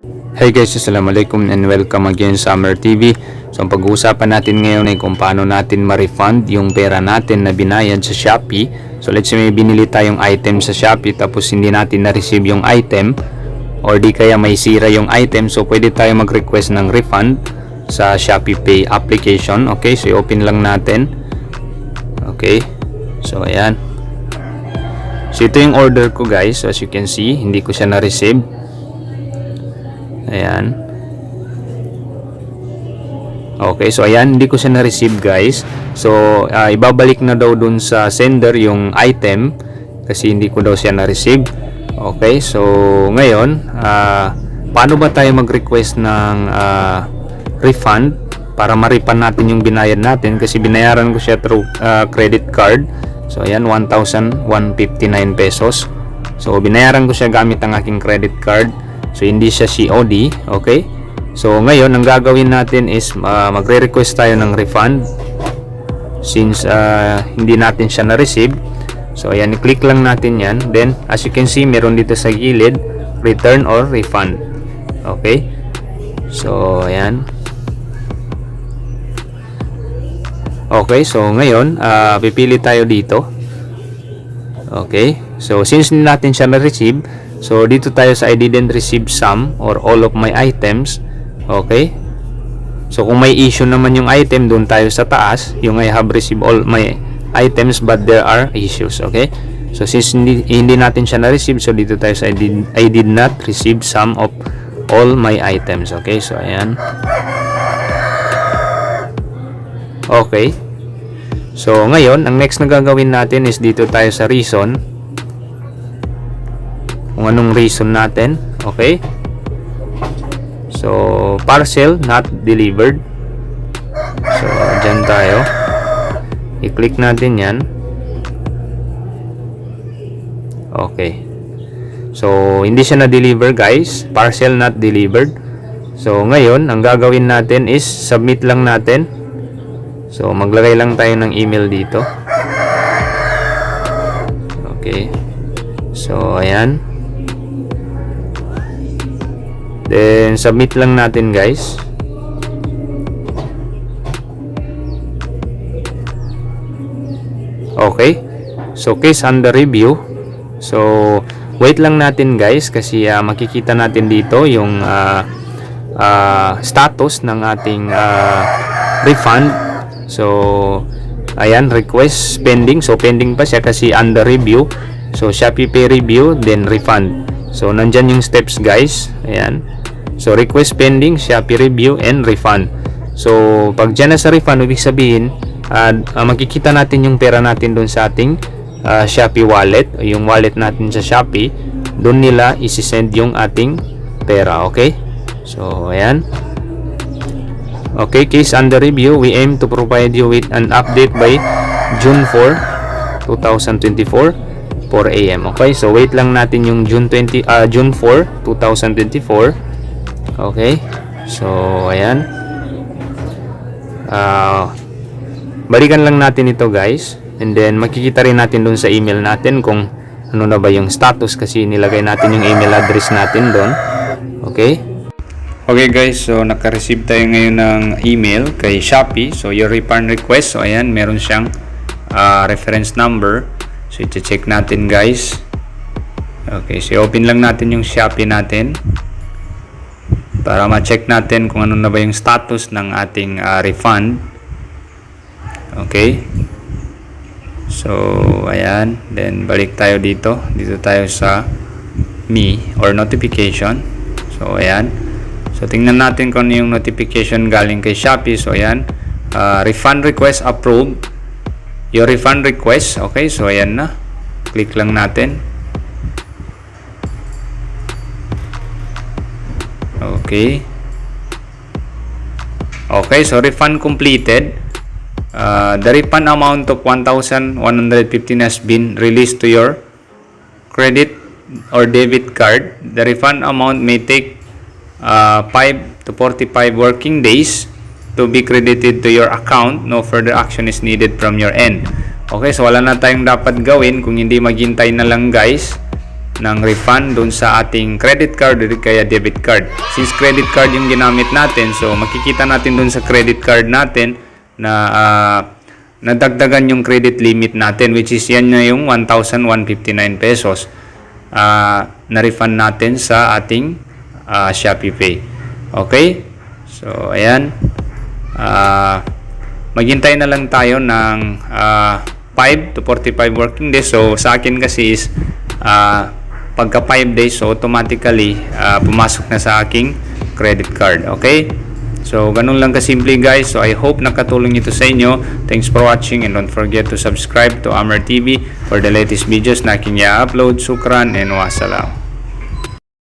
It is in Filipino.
Hey guys, assalamualaikum and welcome again sa Summer TV. So ang pag-uusapan natin ngayon ay kung paano natin ma-refund yung pera natin na binayad sa Shopee. So let's say may binili tayong item sa Shopee tapos hindi natin na-receive yung item or di kaya may sira yung item, so pwede tayo mag-request ng refund sa Shopee Pay application. Okay, so i-open lang natin. Okay, so ayan. So ito yung order ko guys. So as you can see, hindi ko siya na-receive. Ayan. Okay, so ayan, hindi ko siya na-receive guys. So ibabalik na daw dun sa sender yung item kasi hindi ko daw siya na-receive. Okay, so ngayon paano ba tayo mag-request ng refund para ma-refund natin yung binayad natin, kasi binayaran ko siya through credit card. So ayan, 1,159 pesos. So binayaran ko siya gamit ang aking credit card. So hindi siya COD. Okay, so ngayon ang gagawin natin is magre-request tayo ng refund since hindi natin siya na-receive. So ayan, i-click lang natin yan. Then as you can see, meron dito sa gilid, return or refund. Okay, so ayan. Okay, so ngayon pipili tayo dito. Okay, so since hindi natin siya na-receive, so dito tayo sa I didn't receive some or all of my items. Okay, so kung may issue naman yung item, doon tayo sa taas, yung I have received all my items but there are issues. Okay, so since hindi natin siya na-receive, so dito tayo sa I did not receive some of all my items. Okay, so ayan. Okay, so ngayon ang next na gagawin natin is dito tayo sa reason, kung anong reason natin. Okay, so parcel not delivered. So dyan tayo, i-click natin yan. Okay, so hindi siya na-deliver guys, parcel not delivered. So ngayon ang gagawin natin is submit lang natin. So maglagay lang tayo ng email dito. Okay, so ayan. Then submit lang natin guys. Okay, so case under review. So wait lang natin guys, kasi makikita natin dito yung status ng ating refund. So ayan, request pending. So pending pa siya kasi under review. So Shopee Pay review, then refund. So nandyan yung steps guys. Ayan, so request pending, Shopee review, and refund. So pag dyan na sa refund, ibig sabihin makikita natin yung pera natin doon sa ating Shopee wallet, yung wallet natin sa Shopee. Doon nila isi-send yung ating pera. Okay, so ayan. Okay, case under review. We aim to provide you with an update by June 4, 2024, 4 AM. Okay, so wait lang natin yung June 4, 2024. Okay, so ayan. Balikan lang natin ito guys, and then makikita rin natin dun sa email natin kung ano na ba yung status, kasi nilagay natin yung email address natin dun. Okay, okay guys, so naka-receive tayo ngayon ng email kay Shopee. So your refund request, so ayan, meron siyang reference number. So i-check natin guys. Okay, so open lang natin yung Shopee natin para ma-check natin kung ano na ba yung status ng ating refund. Okay, so ayan, then balik tayo dito tayo sa me or notification. So ayan, so tingnan natin kung ano yung notification galing kay Shopee. So ayan, refund request approved, your refund request. Okay, so ayan na, click lang natin. Okay, okay, so refund completed. The refund amount of 1,115 has been released to your credit or debit card. The refund amount may take 5 to 45 working days to be credited to your account. No further action is needed from your end. Okay, so wala na tayong dapat gawin kung hindi maghintay na lang guys ng refund doon sa ating credit card o kaya debit card. Since credit card yung ginamit natin, so makikita natin doon sa credit card natin na nadagdagan yung credit limit natin, which is yan na yung 1,159 pesos na refund natin sa ating Shopee Pay. Okay? So, ayan. Maghintay na lang tayo ng 5 to 45 working days. So, sa akin kasi is pagka 5 days, so automatically pumasok na sa aking credit card. Okay? So, ganun lang kasimple guys. So, I hope nakatulong ito sa inyo. Thanks for watching and don't forget to subscribe to Amar TV for the latest videos na aking i-upload. Sukran and wassalam.